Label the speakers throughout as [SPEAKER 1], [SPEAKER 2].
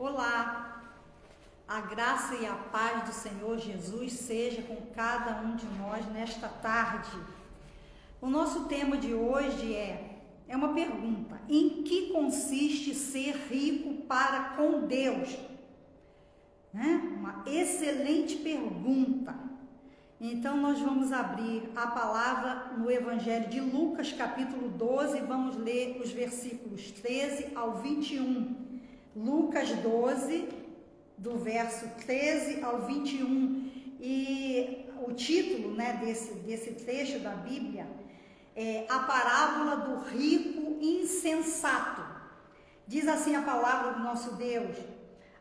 [SPEAKER 1] Olá, a graça e a paz do Senhor Jesus seja com cada um de nós nesta tarde. O nosso tema de hoje é uma pergunta: em que consiste ser rico para com Deus? Uma excelente pergunta. Então nós vamos abrir a palavra no Evangelho de Lucas, capítulo 12, e vamos ler os versículos 13 ao 21. Lucas 12, do verso 13 ao 21. E o título desse trecho da Bíblia é a parábola do rico insensato. Diz assim a palavra do nosso Deus: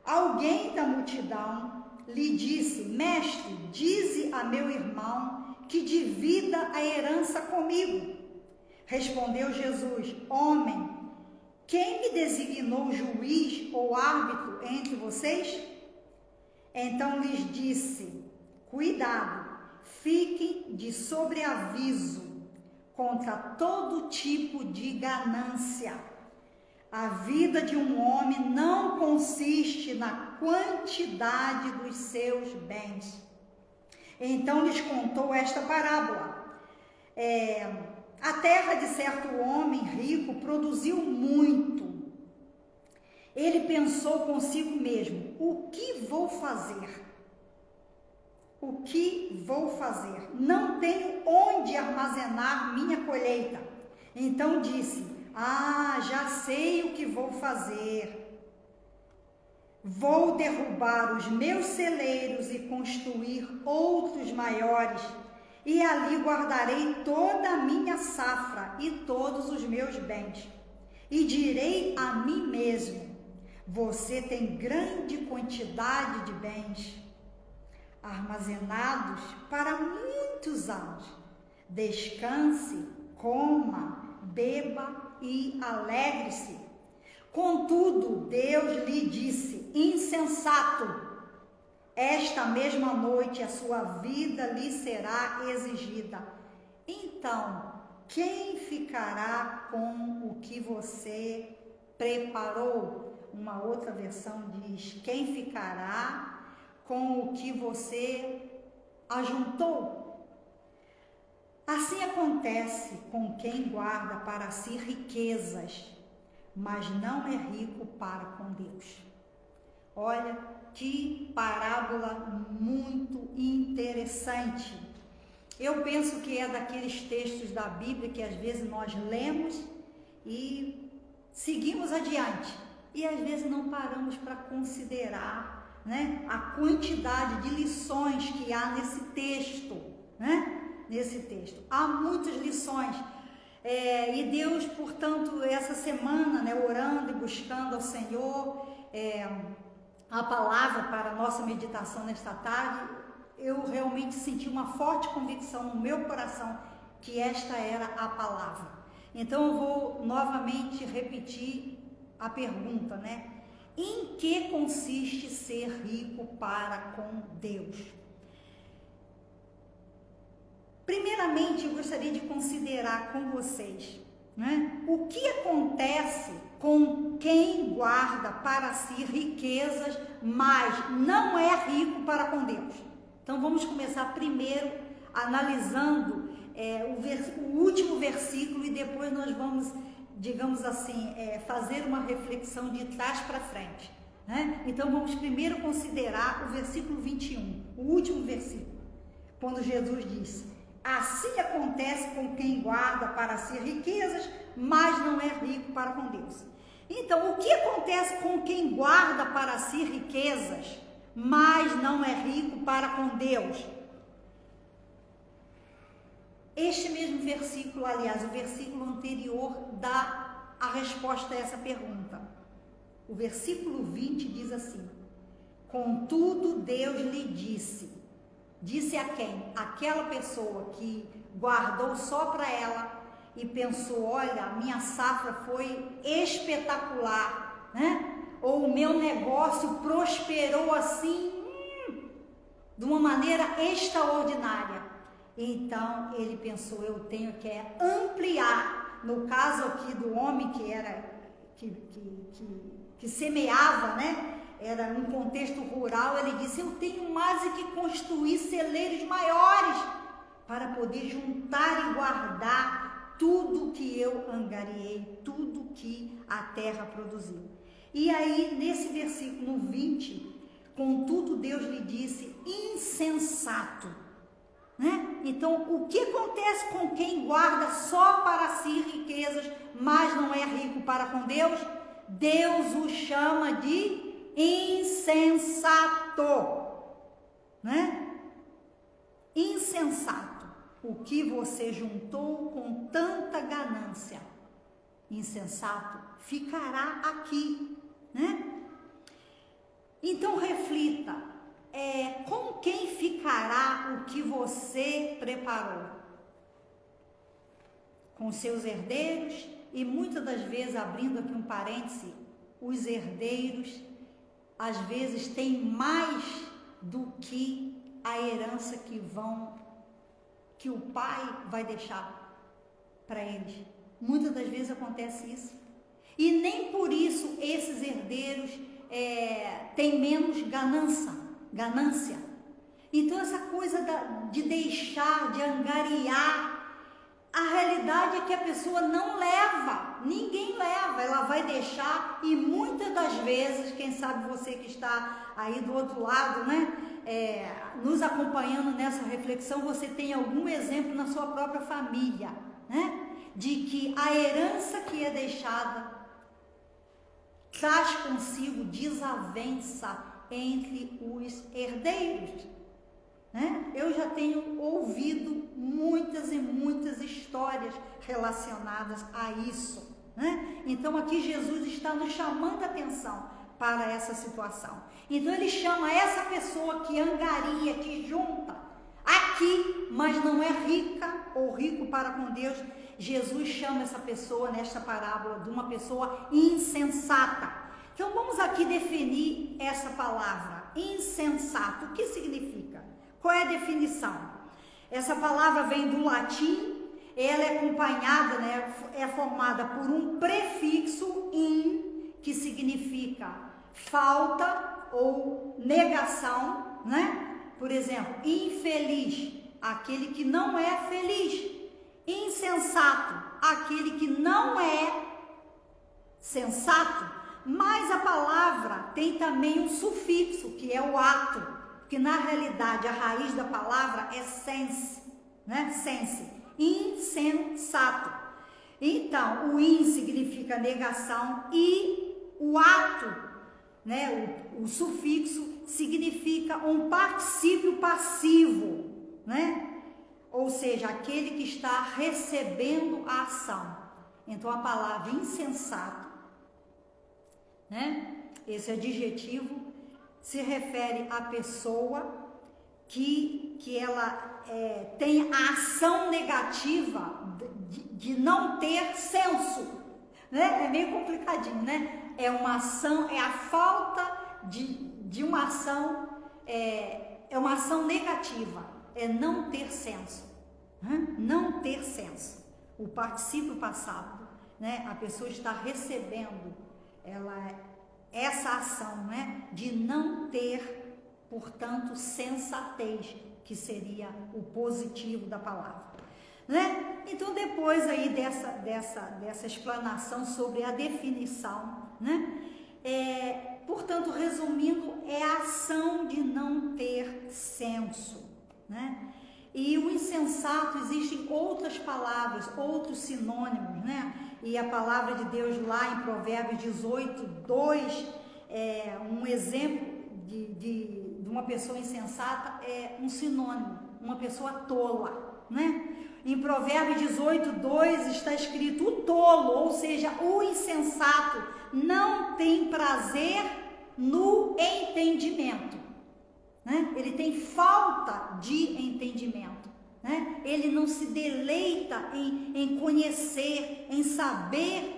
[SPEAKER 1] alguém da multidão lhe disse: mestre, dize a meu irmão que divida a herança comigo. Respondeu Jesus: homem, quem me designou juiz ou árbitro entre vocês? Então lhes disse: cuidado, fiquem de sobreaviso contra todo tipo de ganância. A vida de um homem não consiste na quantidade dos seus bens. Então lhes contou esta parábola. A terra de certo homem rico produziu muito. Ele pensou consigo mesmo: o que vou fazer? O que vou fazer? Não tenho onde armazenar minha colheita. Então disse: já sei o que vou fazer. Vou derrubar os meus celeiros e construir outros maiores, e ali guardarei toda a minha safra e todos os meus bens. E direi a mim mesmo: você tem grande quantidade de bens armazenados para muitos anos. Descanse, coma, beba e alegre-se. Contudo, Deus lhe disse: insensato, esta mesma noite a sua vida lhe será exigida. Então, quem ficará com o que você preparou? Uma outra versão diz: quem ficará com o que você ajuntou? Assim acontece com quem guarda para si riquezas, mas não é rico para com Deus. Olha que parábola muito interessante. Eu penso que é daqueles textos da Bíblia que às vezes nós lemos e seguimos adiante, e às vezes não paramos para considerar a quantidade de lições que há nesse texto, nesse texto. Há muitas lições. E Deus, portanto, essa semana, orando e buscando ao Senhor a palavra para a nossa meditação nesta tarde, eu realmente senti uma forte convicção no meu coração que esta era a palavra. Então eu vou novamente repetir a pergunta, em que consiste ser rico para com Deus? Primeiramente, eu gostaria de considerar com vocês, o que acontece com quem guarda para si riquezas, mas não é rico para com Deus. Então vamos começar primeiro analisando o último versículo, e depois nós vamos, digamos assim, fazer uma reflexão de trás para frente. Então vamos primeiro considerar o versículo 21, o último versículo, quando Jesus disse: assim acontece com quem guarda para si riquezas, mas não é rico para com Deus. Então, o que acontece com quem guarda para si riquezas, mas não é rico para com Deus? Este mesmo versículo, aliás, o versículo anterior, dá a resposta a essa pergunta. O versículo 20 diz assim: contudo, Deus lhe disse. Disse a quem? Aquela pessoa que guardou só para ela e pensou: olha, a minha safra foi espetacular, ou o meu negócio prosperou assim, de uma maneira extraordinária. Então ele pensou: eu tenho que ampliar. No caso aqui do homem que semeava, era um contexto rural, ele disse: eu tenho mais é que construir celeiros maiores para poder juntar e guardar tudo que eu angariei, tudo que a terra produziu. E aí, nesse versículo 20, contudo Deus lhe disse: insensato, né? Então, o que acontece com quem guarda só para si riquezas, mas não é rico para com Deus? Deus o chama de insensato, né? Insensato. O que você juntou com tanta ganância, insensato, ficará aqui, né? Então reflita, com quem ficará o que você preparou? Com seus herdeiros? E muitas das vezes, abrindo aqui um parêntese, os herdeiros às vezes têm mais do que a herança que o pai vai deixar para eles. Muitas das vezes acontece isso. E nem por isso esses herdeiros têm menos ganância. Então essa coisa de deixar, de angariar, a realidade é que a pessoa não leva, ninguém leva, ela vai deixar. E muitas das vezes, quem sabe você que está aí do outro lado, né, nos acompanhando nessa reflexão, você tem algum exemplo na sua própria família, né, de que a herança que é deixada traz consigo desavença entre os herdeiros, né? Eu já tenho ouvido muitas e muitas histórias relacionadas a isso, né? Então aqui Jesus está nos chamando a atenção para essa situação. Então ele chama essa pessoa que angaria, que junta aqui, mas não é rica ou rico para com Deus. Jesus chama essa pessoa, nesta parábola, de uma pessoa insensata. Então vamos aqui definir essa palavra, insensato. O que significa? Qual é a definição? Essa palavra vem do latim, ela é acompanhada, né, é formada por um prefixo in, que significa falta ou negação, né? Por exemplo, infeliz, aquele que não é feliz. Insensato, aquele que não é sensato. Mas a palavra tem também um sufixo, que é o ato, que na realidade a raiz da palavra é sense, né? Sense, insensato. Então, o in significa negação e o ato, né? O sufixo significa um particípio passivo, né? Ou seja, aquele que está recebendo a ação. Então, a palavra insensato, né? Esse adjetivo se refere à pessoa que ela tem a ação negativa de não ter senso, né? É meio complicadinho, né? É uma ação, é a falta de uma ação, é uma ação negativa, é não ter senso, né? Não ter senso. O particípio passado, né? A pessoa está recebendo essa ação, né, de não ter, portanto, sensatez, que seria o positivo da palavra, né? Então, depois aí dessa explanação sobre a definição, né, portanto, resumindo, é a ação de não ter senso, né? E o insensato, existem outras palavras, outros sinônimos, né? E a palavra de Deus lá em Provérbios 18, 2, um exemplo de uma pessoa insensata é um sinônimo, uma pessoa tola, né? Em Provérbios 18, 2 está escrito: o tolo, ou seja, o insensato, não tem prazer no entendimento, né? Ele tem falta de entendimento, né? Ele não se deleita em conhecer, em saber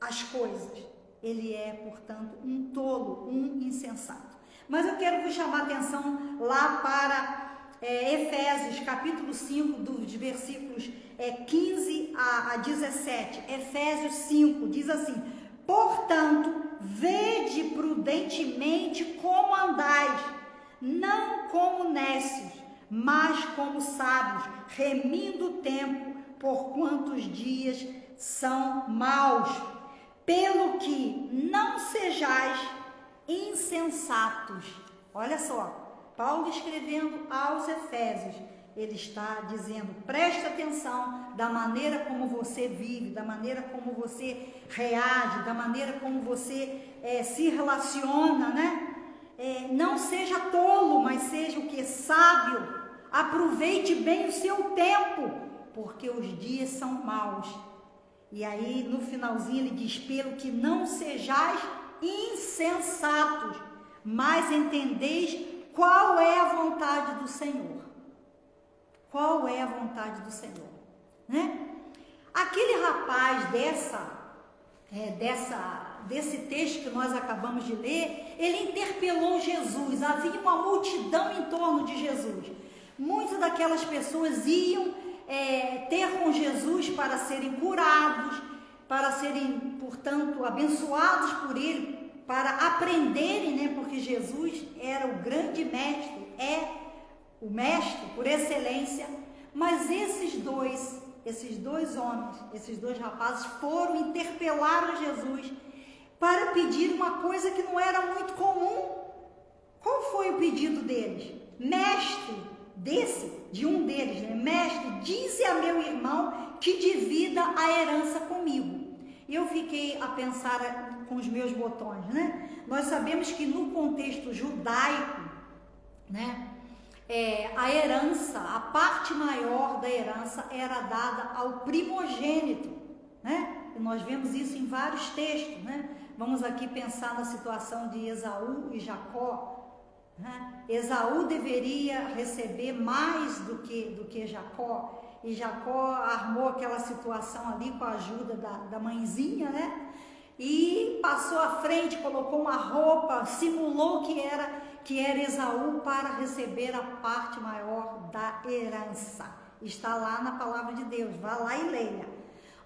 [SPEAKER 1] as coisas. Ele é, portanto, um tolo, um insensato. Mas eu quero vos chamar a atenção lá para Efésios, capítulo 5, dos versículos 15 a 17. Efésios 5 diz assim: portanto, vede prudentemente como andais, não como nécios, mas como sábios, remindo o tempo, porquanto os dias são maus. Pelo que não sejais insensatos. Olha só, Paulo escrevendo aos Efésios, ele está dizendo, preste atenção da maneira como você vive, da maneira como você reage, da maneira como você se relaciona, né? Não seja tolo, mas seja o que? Sábio. Aproveite bem o seu tempo, porque os dias são maus. E aí no finalzinho ele diz, pelo que não sejais insensatos, mas entendeis qual é a vontade do Senhor. Qual é a vontade do Senhor, né? Aquele rapaz desse texto que nós acabamos de ler, ele interpelou Jesus. Havia uma multidão em torno de Jesus. Muitas daquelas pessoas iam ter com Jesus para serem curados, para serem, portanto, abençoados por ele, para aprenderem, né? Porque Jesus era o grande mestre, o mestre por excelência. Mas esses dois homens, esses dois rapazes foram interpelar a Jesus para pedir uma coisa que não era muito comum. Qual foi o pedido deles? Mestre, de um deles, né? Mestre, dize a meu irmão que divida a herança comigo. Eu fiquei a pensar com os meus botões, né? Nós sabemos que no contexto judaico, né? A herança, a parte maior da herança era dada ao primogênito, né? E nós vemos isso em vários textos, né? Vamos aqui pensar na situação de Esaú e Jacó, né? Esaú deveria receber mais do que Jacó, e Jacó armou aquela situação ali com a ajuda da mãezinha, né? E passou à frente, colocou uma roupa, simulou que era Esaú para receber a parte maior da herança. Está lá na palavra de Deus, vá lá e leia,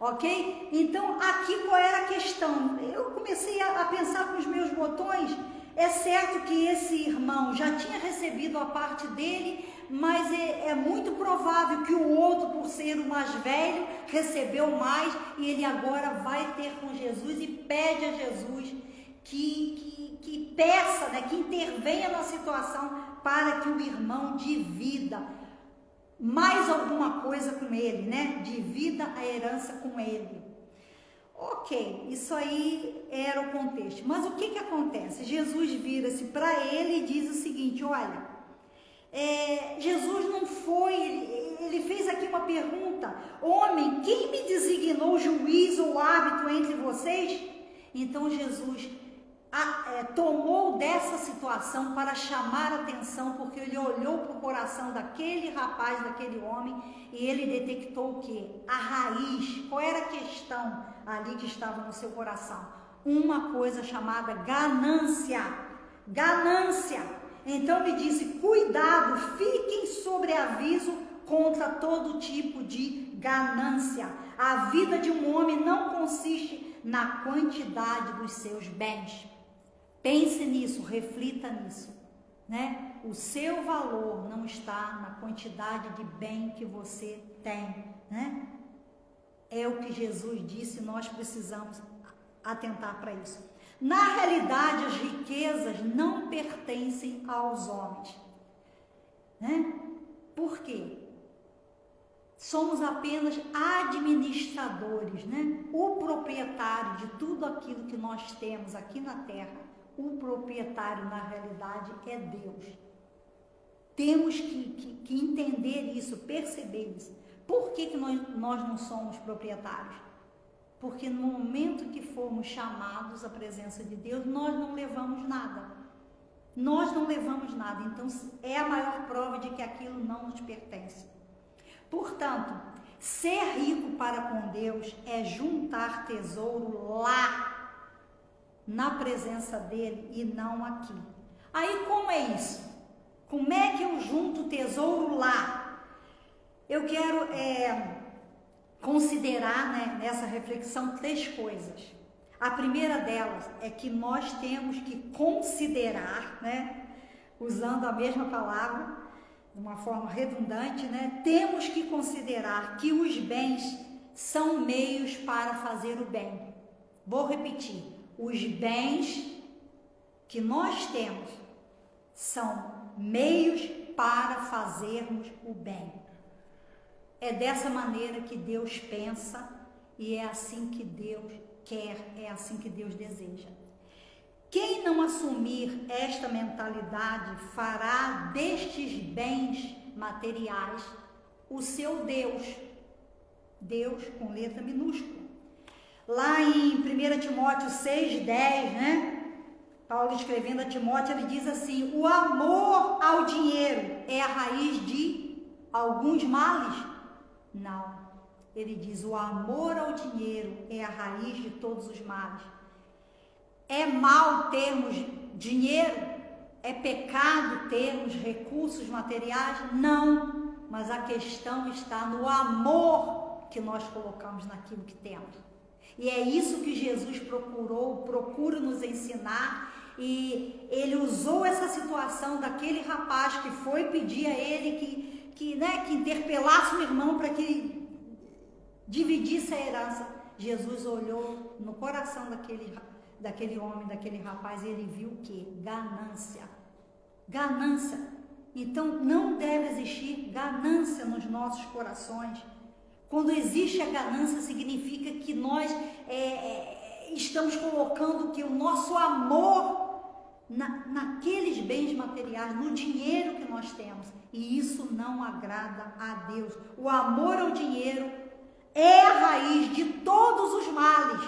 [SPEAKER 1] ok? Então, aqui qual era a questão? Eu comecei a pensar com os meus botões. É certo que esse irmão já tinha recebido a parte dele, mas é muito provável que o outro, por ser o mais velho, recebeu mais, e ele agora vai ter com Jesus e pede a Jesus que peça, né, que intervenha na situação para que o irmão divida mais alguma coisa com ele, né? Divida a herança com ele. Ok, isso aí era o contexto. Mas o que acontece? Jesus vira-se para ele e diz o seguinte, olha, Jesus não foi, ele fez aqui uma pergunta, homem, quem me designou juiz ou árbitro entre vocês? Então Jesus tomou dessa situação para chamar a atenção, porque ele olhou para o coração daquele rapaz, daquele homem, e ele detectou o quê? A raiz. Qual era a questão ali que estava no seu coração? Uma coisa chamada ganância. Ganância. Então ele disse, cuidado, fiquem sobre aviso contra todo tipo de ganância. A vida de um homem não consiste na quantidade dos seus bens. Pense nisso, reflita nisso, né? O seu valor não está na quantidade de bem que você tem, né? É o que Jesus disse, nós precisamos atentar para isso. Na realidade, as riquezas não pertencem aos homens, né? Por quê? Somos apenas administradores, né? O proprietário de tudo aquilo que nós temos aqui na terra, o proprietário na realidade é Deus. Temos que entender isso, perceber isso. Por que nós não somos proprietários? Porque no momento que formos chamados à presença de Deus, nós não levamos nada. Nós não levamos nada. Então é a maior prova de que aquilo não nos pertence. Portanto, ser rico para com Deus é juntar tesouro lá, na presença dele e não aqui. Aí como é isso? Como é que eu junto tesouro lá? Eu quero considerar, né, nessa reflexão 3 coisas. A primeira delas é que nós temos que considerar, né, usando a mesma palavra, de uma forma redundante, né, temos que considerar que os bens são meios para fazer o bem. Vou repetir, os bens que nós temos são meios para fazermos o bem. É dessa maneira que Deus pensa e é assim que Deus quer, é assim que Deus deseja. Quem não assumir esta mentalidade fará destes bens materiais o seu Deus. Deus com letra minúscula. Lá em 1 Timóteo 6:10, né? Paulo escrevendo a Timóteo, ele diz assim: o amor ao dinheiro é a raiz de alguns males? Não. Ele diz: o amor ao dinheiro é a raiz de todos os males. É mal termos dinheiro? É pecado termos recursos materiais? Não. Mas a questão está no amor que nós colocamos naquilo que temos. E é isso que Jesus procura nos ensinar. E ele usou essa situação daquele rapaz que foi pedir a ele que interpelasse o irmão para que dividisse a herança. Jesus olhou no coração daquele homem, daquele rapaz, e ele viu o quê? Ganância. Ganância. Então não deve existir ganância nos nossos corações. Quando existe a ganância, significa que nós estamos colocando que o nosso amor naqueles bens materiais, no dinheiro que nós temos, e isso não agrada a Deus. O amor ao dinheiro é a raiz de todos os males,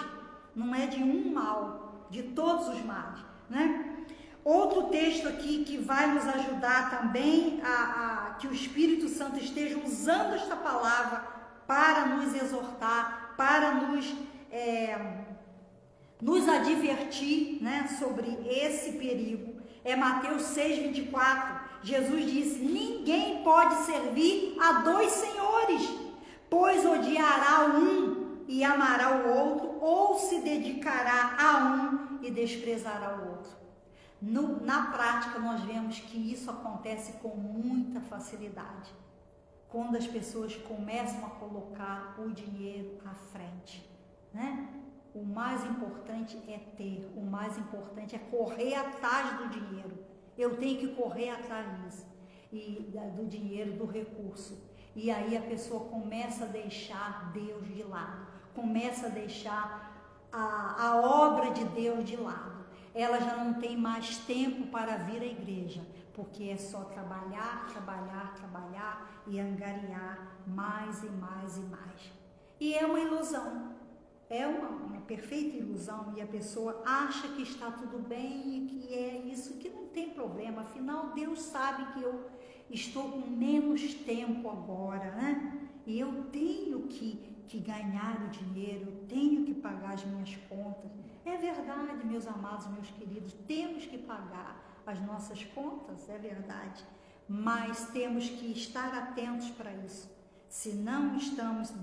[SPEAKER 1] não é de um mal, de todos os males, né? Outro texto aqui que vai nos ajudar também a que o Espírito Santo esteja usando esta palavra para nos exortar, para nos advertir, né, sobre esse perigo. É Mateus 6:24. Jesus disse: ninguém pode servir a dois senhores, pois odiará um e amará o outro, ou se dedicará a um e desprezará o outro. Na prática, nós vemos que isso acontece com muita facilidade, quando as pessoas começam a colocar o dinheiro à frente, né? O mais importante é ter, o mais importante é correr atrás do dinheiro. Eu tenho que correr atrás disso, do dinheiro, do recurso. E aí a pessoa começa a deixar Deus de lado, começa a deixar a obra de Deus de lado. Ela já não tem mais tempo para vir à igreja, porque é só trabalhar, trabalhar, trabalhar e angariar mais e mais e mais. E é uma ilusão. É uma perfeita ilusão, e a pessoa acha que está tudo bem e que é isso, que não tem problema. Afinal, Deus sabe que eu estou com menos tempo agora, né? E eu tenho que ganhar o dinheiro, eu tenho que pagar as minhas contas. É verdade, meus amados, meus queridos, temos que pagar as nossas contas, é verdade. Mas temos que estar atentos para isso. Se não estamos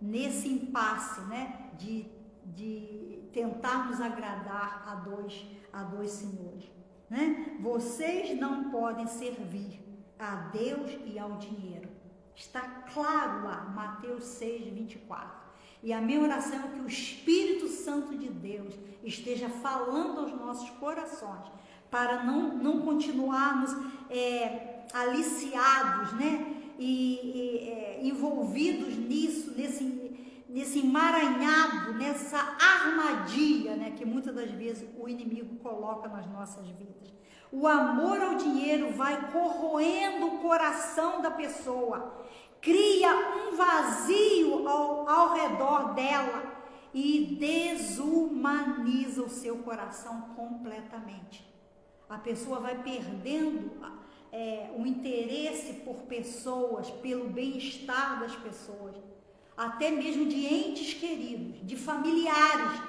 [SPEAKER 1] nesse impasse, né, de tentarmos agradar a dois senhores, né? Vocês não podem servir a Deus e ao dinheiro. Está claro lá, Mateus 6:24. E a minha oração é que o Espírito Santo de Deus esteja falando aos nossos corações, para não continuarmos aliciados, né? Envolvidos nisso, nesse emaranhado, nessa armadilha, né, que muitas das vezes o inimigo coloca nas nossas vidas. O amor ao dinheiro vai corroendo o coração da pessoa, cria um vazio ao redor dela e desumaniza o seu coração completamente. A pessoa vai perdendo o interesse por pessoas, pelo bem-estar das pessoas, até mesmo de entes queridos, de familiares,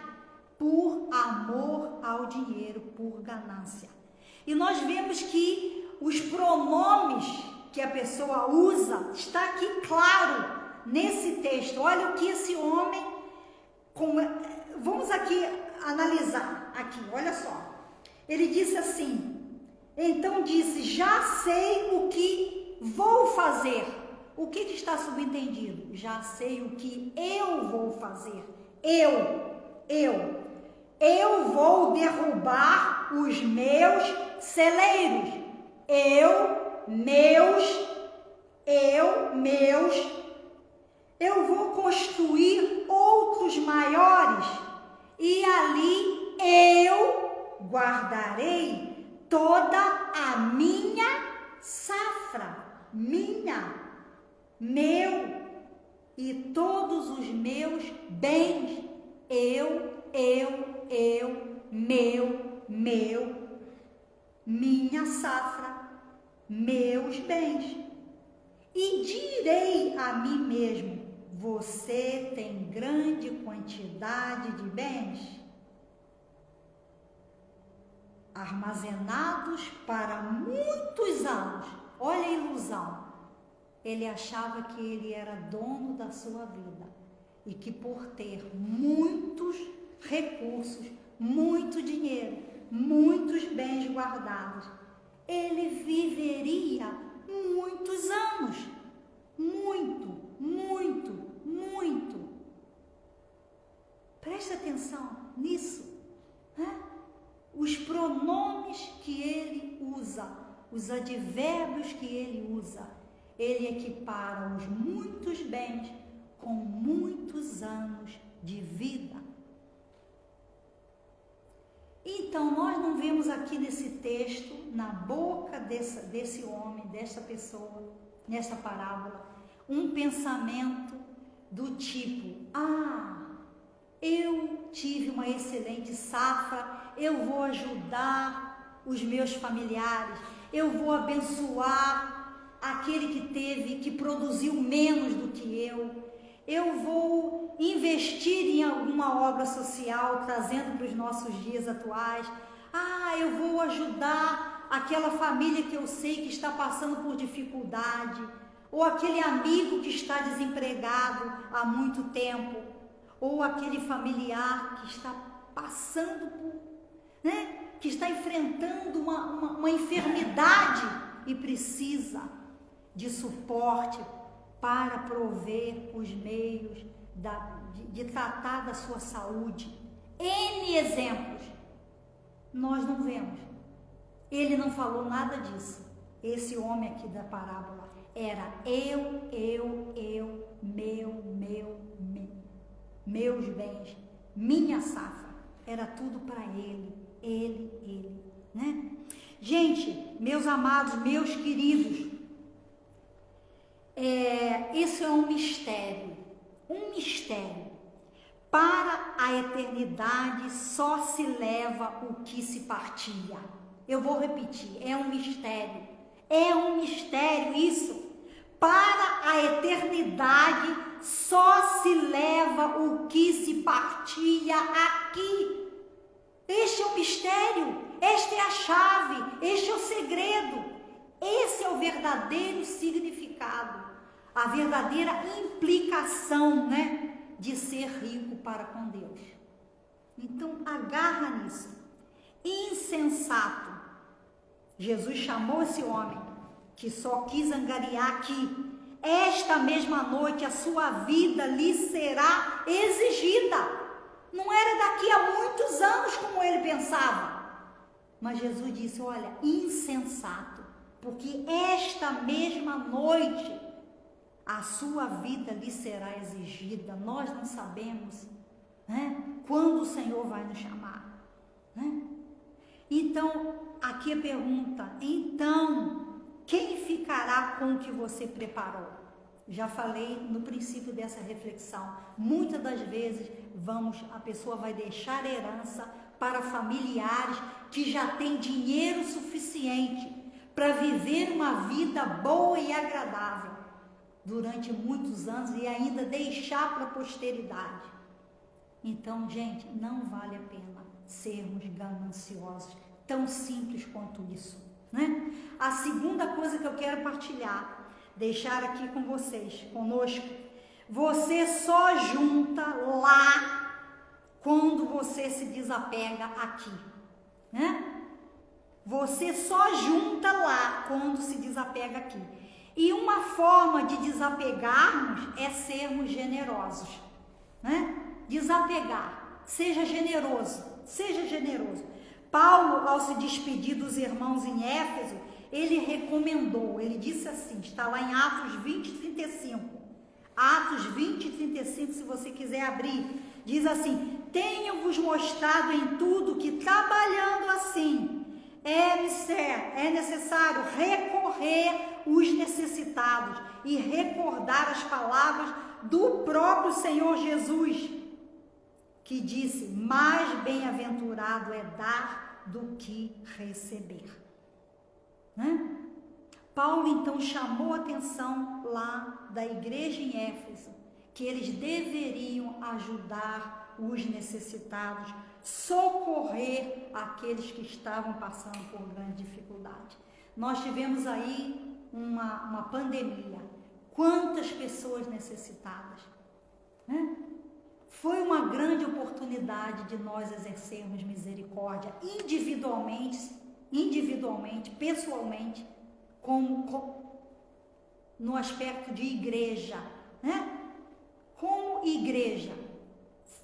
[SPEAKER 1] por amor ao dinheiro, por ganância. E nós vemos que os pronomes que a pessoa usa, está aqui claro nesse texto. Olha o que esse homem vamos aqui analisar, aqui, olha só. Ele disse assim, então disse, já sei o que vou fazer. O que está subentendido? Já sei o que eu vou fazer. Eu vou derrubar os meus celeiros. Eu vou construir outros maiores e ali eu guardarei toda a minha safra, meu e todos os meus bens, meu, minha safra, meus bens. E direi a mim mesmo, você tem grande quantidade de bens armazenados para muitos anos. Olha a ilusão. Ele achava que ele era dono da sua vida e que por ter muitos recursos, muito dinheiro, muitos bens guardados, ele viveria muitos anos. Muito. Preste atenção nisso, né? Os pronomes que ele usa, os advérbios que ele usa, ele equipara os muitos bens com muitos anos de vida. Então, nós não vemos aqui nesse texto, na boca desse homem, dessa pessoa, nessa parábola, um pensamento do tipo, eu tive uma excelente safra, eu vou ajudar os meus familiares, eu vou abençoar aquele que produziu menos do que eu vou investir em alguma obra social, trazendo para os nossos dias atuais, eu vou ajudar aquela família que eu sei que está passando por dificuldade, ou aquele amigo que está desempregado há muito tempo, ou aquele familiar que está passando por, que está enfrentando uma enfermidade e precisa de suporte para prover os meios de tratar da sua saúde. N exemplos. Nós não vemos. Ele não falou nada disso. Esse homem aqui da parábola era meus bens, minha safra. Era tudo para ele, né? Gente, meus amados, meus queridos, isso é um mistério. Para a eternidade só se leva o que se partilha. Eu vou repetir, é um mistério isso. Para a eternidade só se leva o que se partilha aqui. Este é o mistério, esta é a chave, este é o segredo. Esse é o verdadeiro significado, a verdadeira implicação, de ser rico para com Deus. Então, agarra nisso. Insensato. Jesus chamou esse homem que só quis angariar aqui. Esta mesma noite a sua vida lhe será exigida. Não era daqui a muitos anos como ele pensava. Mas Jesus disse, olha, insensato, porque esta mesma noite a sua vida lhe será exigida. Nós não sabemos, quando o Senhor vai nos chamar, Então, aqui a pergunta, quem ficará com o que você preparou? Já falei no princípio dessa reflexão. Muitas das vezes a pessoa vai deixar herança para familiares que já têm dinheiro suficiente para viver uma vida boa e agradável durante muitos anos e ainda deixar para a posteridade. Então, gente, não vale a pena sermos gananciosos, tão simples quanto isso, A segunda coisa que eu quero partilhar, deixar aqui com vocês, conosco, você só junta lá quando você se desapega aqui, né? Você só junta lá quando se desapega aqui. E uma forma de desapegarmos é sermos generosos, né? Desapegar, seja generoso, seja generoso. Paulo, ao se despedir dos irmãos em Éfeso, ele recomendou, ele disse assim, está lá em Atos 20:35. Atos 20:35, se você quiser abrir, diz assim: tenho-vos mostrado em tudo que, trabalhando assim, é necessário recorrer os necessitados e recordar as palavras do próprio Senhor Jesus, que disse: mais bem-aventurado é dar do que receber, né? Paulo então chamou a atenção lá da igreja em Éfeso, que eles deveriam ajudar os necessitados, socorrer aqueles que estavam passando por grande dificuldade. Nós tivemos aí uma pandemia, quantas pessoas necessitadas, né? Foi uma grande oportunidade de nós exercermos misericórdia individualmente, pessoalmente, no aspecto de igreja, né? Como igreja,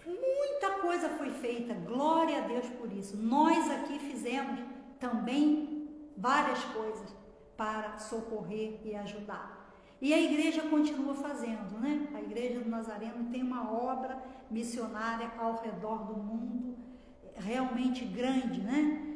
[SPEAKER 1] muita coisa foi feita, glória a Deus por isso. Nós aqui fizemos também várias coisas para socorrer e ajudar. E a igreja continua fazendo, né? A Igreja do Nazareno tem uma obra missionária ao redor do mundo, realmente grande, né?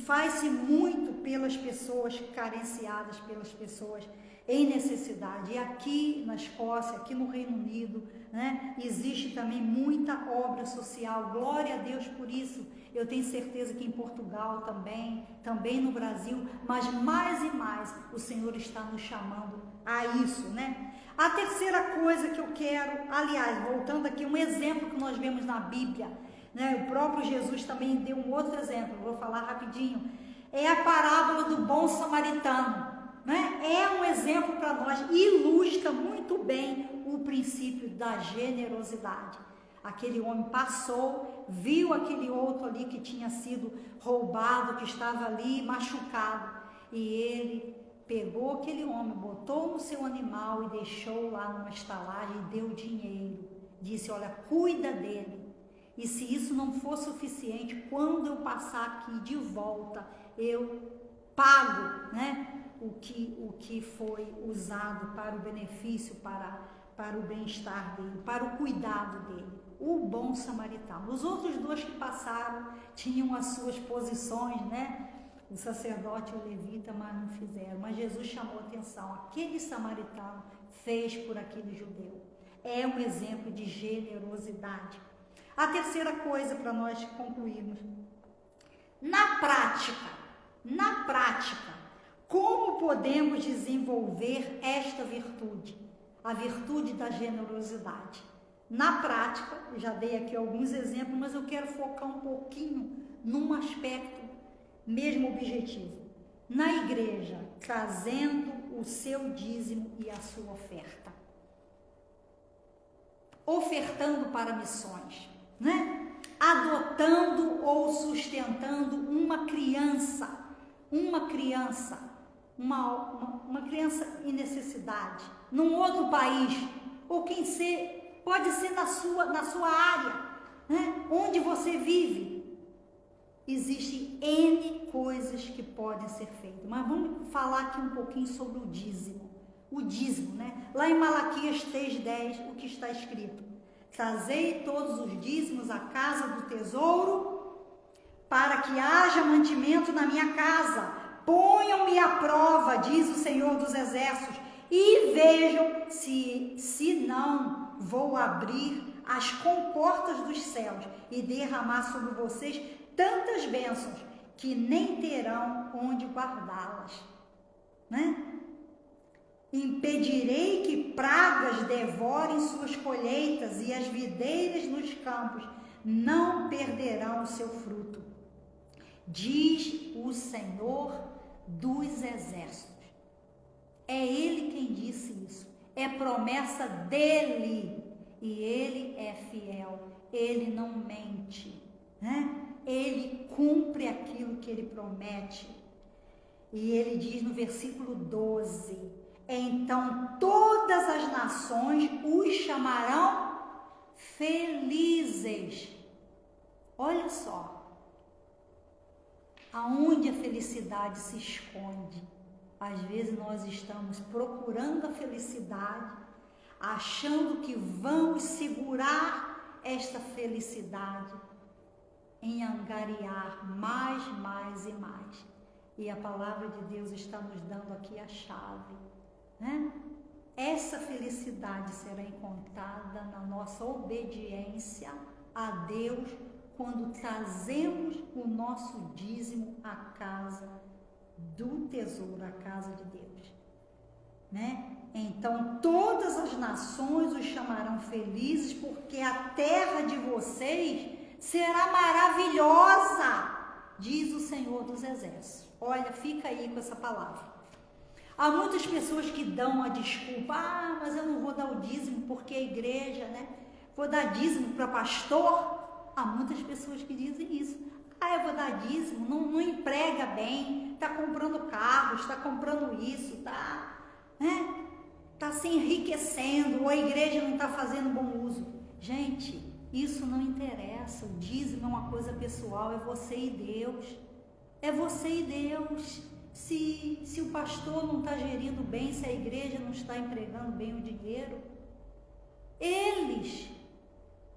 [SPEAKER 1] Faz-se muito pelas pessoas carenciadas, pelas pessoas em necessidade. E aqui na Escócia, aqui no Reino Unido, né, existe também muita obra social, glória a Deus por isso. Eu tenho certeza que em Portugal também no Brasil, mas mais e mais o Senhor está nos chamando a isso, né? A terceira coisa que eu quero, aliás, voltando aqui, um exemplo que nós vemos na Bíblia, né? O próprio Jesus também deu um outro exemplo, vou falar rapidinho, é a parábola do bom samaritano, né? É um exemplo para nós, ilustra muito bem o princípio da generosidade. Aquele homem passou, viu aquele outro ali que tinha sido roubado, que estava ali machucado, e ele pegou aquele homem, botou no seu animal e deixou lá numa estalagem e deu dinheiro. Disse: olha, cuida dele. E se isso não for suficiente, quando eu passar aqui de volta, eu pago, né, o que foi usado para o benefício, para o bem-estar dele, para o cuidado dele. O bom samaritano. Os outros dois que passaram tinham as suas posições, né? O sacerdote e o levita, mas não fizeram. Mas Jesus chamou a atenção. Aquele samaritano fez por aquele judeu. É um exemplo de generosidade. A terceira coisa para nós concluirmos. Na prática, como podemos desenvolver esta virtude? A virtude da generosidade. Na prática, já dei aqui alguns exemplos, mas eu quero focar um pouquinho num aspecto mesmo objetivo. Na igreja, trazendo o seu dízimo e a sua oferta. Ofertando para missões, né? Adotando ou sustentando uma criança em necessidade, num outro país, ou pode ser na sua área, né? Onde você vive. Existem N coisas que podem ser feitas, mas vamos falar aqui um pouquinho sobre o dízimo. O dízimo, né? Lá em Malaquias 3:10, o que está escrito: trazei todos os dízimos à casa do tesouro, para que haja mantimento na minha casa. Ponham-me à prova, diz o Senhor dos Exércitos, e vejam se não vou abrir as comportas dos céus e derramar sobre vocês tantas bênçãos que nem terão onde guardá-las, né? Impedirei que pragas devorem suas colheitas, e as videiras nos campos não perderão o seu fruto, diz o Senhor dos Exércitos. É Ele quem disse isso, é promessa dele, e Ele é fiel Ele não mente, né? Ele cumpre aquilo que ele promete. E ele diz no versículo 12: então todas as nações os chamarão felizes. Olha só, aonde a felicidade se esconde. Às vezes nós estamos procurando a felicidade, achando que vamos segurar esta felicidade, em angariar mais e mais. E a palavra de Deus está nos dando aqui a chave, né? Essa felicidade será encontrada na nossa obediência a Deus, quando trazemos o nosso dízimo à casa do tesouro, à casa de Deus, né? Então todas as nações os chamarão felizes, porque a terra de vocês será maravilhosa, diz o Senhor dos Exércitos. Olha, fica aí com essa palavra. Há muitas pessoas que dão a desculpa: mas eu não vou dar o dízimo porque a igreja, né? Vou dar dízimo para pastor. Há muitas pessoas que dizem isso. Eu vou dar dízimo, não emprega bem, está comprando carros, está comprando isso, tá se enriquecendo, ou a igreja não está fazendo bom uso. Gente, isso não interessa. O dízimo é uma coisa pessoal, é você e Deus. É você e Deus. Se o pastor não está gerindo bem, se a igreja não está empregando bem o dinheiro, eles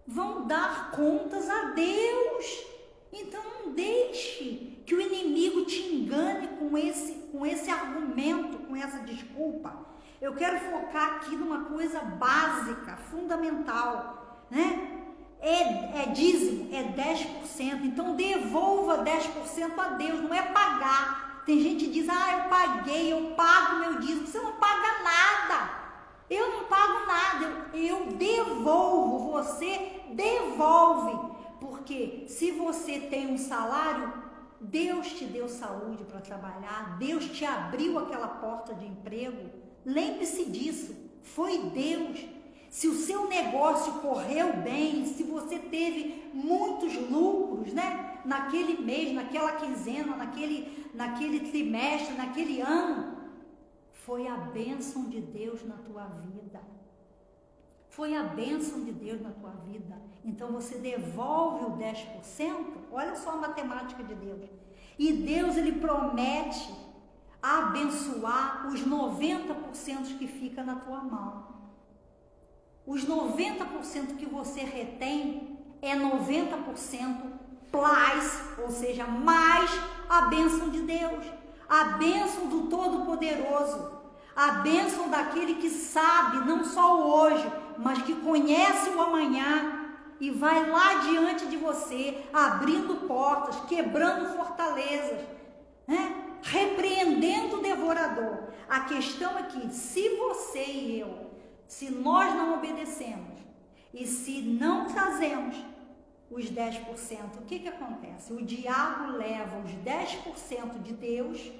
[SPEAKER 1] vão dar contas a Deus. Então não deixe que o inimigo te engane com esse argumento, com essa desculpa. Eu quero focar aqui numa coisa básica, fundamental, né? Dízimo, é 10%. Então devolva 10% a Deus, não é pagar. Tem gente que diz: eu paguei, eu pago meu dízimo. Você não paga nada. Eu não pago nada, eu devolvo, você devolve. Porque se você tem um salário, Deus te deu saúde para trabalhar, Deus te abriu aquela porta de emprego. Lembre-se disso, foi Deus. Se o seu negócio correu bem, se você teve muitos lucros, né? Naquele mês, naquela quinzena, naquele trimestre, naquele ano, foi a bênção de Deus na tua vida. Foi a bênção de Deus na tua vida. Então você devolve o 10%. Olha só a matemática de Deus. E Deus, ele promete abençoar os 90% que fica na tua mão. Os 90% que você retém é 90% plus, ou seja, mais a bênção de Deus, a bênção do Todo-Poderoso, a bênção daquele que sabe não só o hoje, mas que conhece o amanhã e vai lá diante de você, abrindo portas, quebrando fortalezas, né? Repreendendo o devorador. A questão é que se você e eu, se nós não obedecemos e se não trazemos os 10%, o que acontece? O diabo leva os 10% de Deus,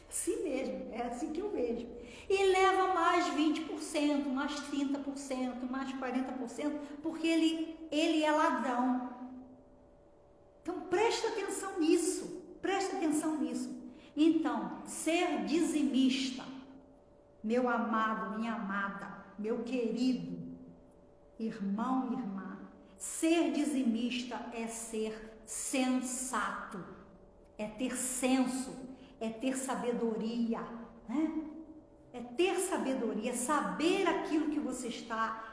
[SPEAKER 1] si mesmo, é assim que eu vejo, e leva mais 20%, mais 30%, mais 40%, porque ele é ladrão. Então presta atenção nisso, Então, ser dizimista, meu amado, minha amada, meu querido irmão e irmã, ser dizimista é ser sensato, é ter senso, é ter sabedoria, né? É ter sabedoria, saber aquilo que você está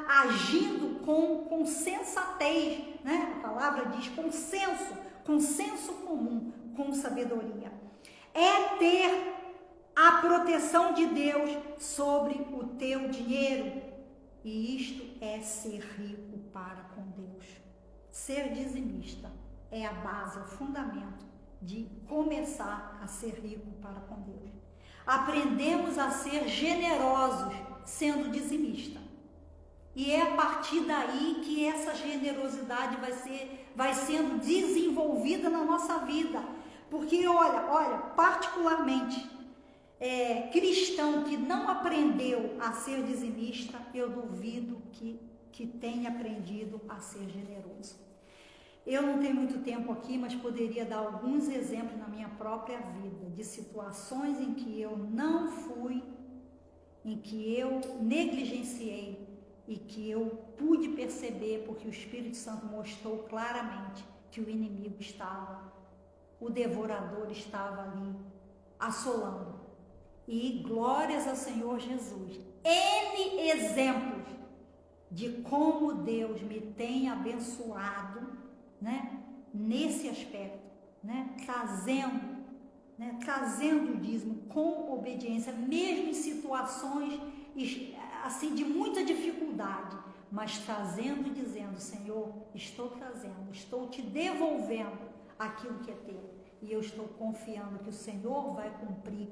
[SPEAKER 1] agindo com sensatez, né? A palavra diz com senso comum, com sabedoria. É ter a proteção de Deus sobre o teu dinheiro. E isto é ser rico para com Deus. Ser dizimista é a base, é o fundamento de começar a ser rico para com Deus. Aprendemos a ser generosos sendo dizimista. E é a partir daí que essa generosidade vai sendo desenvolvida na nossa vida. Porque olha, particularmente, cristão que não aprendeu a ser dizimista, eu duvido que que tem aprendido a ser generoso. Eu não tenho muito tempo aqui, mas poderia dar alguns exemplos na minha própria vida, de situações em que eu não fui, em que eu negligenciei e que eu pude perceber, porque o Espírito Santo mostrou claramente que o inimigo estava, o devorador estava ali, assolando. E glórias ao Senhor Jesus. N exemplos de como Deus me tem abençoado, né, nesse aspecto, né, trazendo o dízimo com obediência, mesmo em situações assim de muita dificuldade, mas trazendo e dizendo: Senhor, estou trazendo, estou te devolvendo aquilo que é teu, e eu estou confiando que o Senhor vai cumprir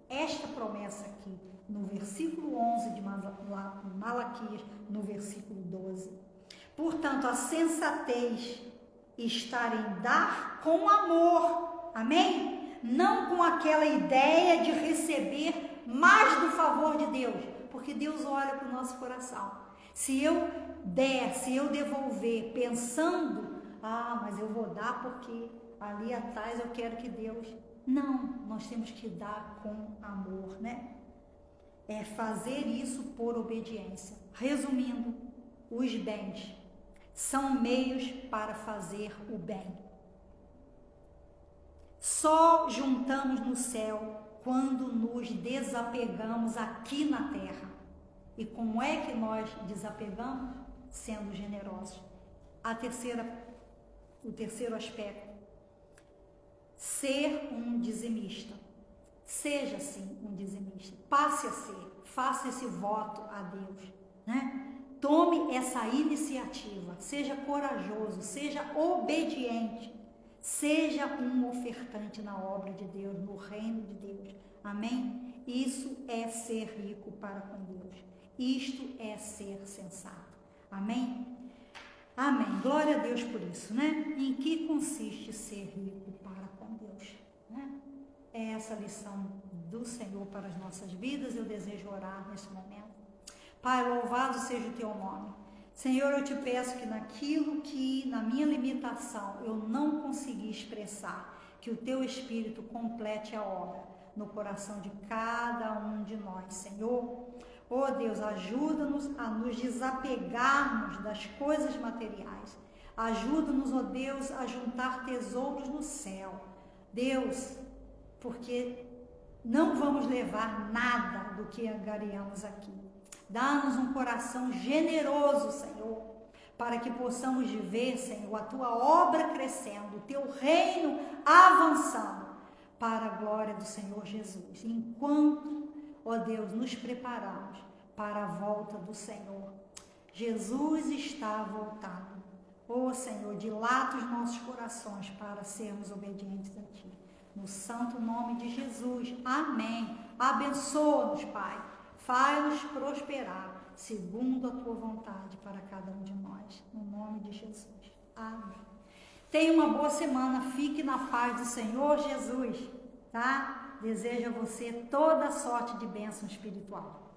[SPEAKER 1] esta promessa aqui, no versículo 11 de Malaquias, no versículo 12. Portanto, a sensatez está em dar com amor, amém? Não com aquela ideia de receber mais do favor de Deus, porque Deus olha para o nosso coração. Se eu der, se eu devolver pensando, mas eu vou dar porque ali atrás eu quero que Deus... Não, nós temos que dar com amor, né? É fazer isso por obediência. Resumindo, os bens são meios para fazer o bem. Só juntamos no céu quando nos desapegamos aqui na terra. E como é que nós desapegamos? Sendo generosos. O terceiro aspecto, ser um dizimista. Seja assim um dizimista. Passe a ser. Faça esse voto a Deus, né? Tome essa iniciativa. Seja corajoso, seja obediente. Seja um ofertante na obra de Deus, no reino de Deus. Amém? Isso é ser rico para com Deus. Isto é ser sensato. Amém? Amém. Glória a Deus por isso, né? Em que consiste ser rico para com Deus, né? É essa lição do Senhor para as nossas vidas. Eu desejo orar nesse momento. Pai, louvado seja o teu nome. Senhor, eu te peço que naquilo que na minha limitação eu não consegui expressar, que o teu Espírito complete a obra no coração de cada um de nós, Senhor. Oh Deus, ajuda-nos a nos desapegarmos das coisas materiais. Ajuda-nos, oh Deus, a juntar tesouros no céu. Deus, porque não vamos levar nada do que angariamos aqui. Dá-nos um coração generoso, Senhor, para que possamos ver, Senhor, a tua obra crescendo, o teu reino avançando para a glória do Senhor Jesus. Enquanto, ó Deus, nos preparamos para a volta do Senhor. Jesus está voltando. Ó Senhor, dilata os nossos corações para sermos obedientes a Ti. No santo nome de Jesus. Amém. Abençoa-nos, Pai. Faz-nos prosperar segundo a Tua vontade para cada um de nós. No nome de Jesus. Amém. Tenha uma boa semana. Fique na paz do Senhor Jesus, tá? Desejo a você toda sorte de bênção espiritual.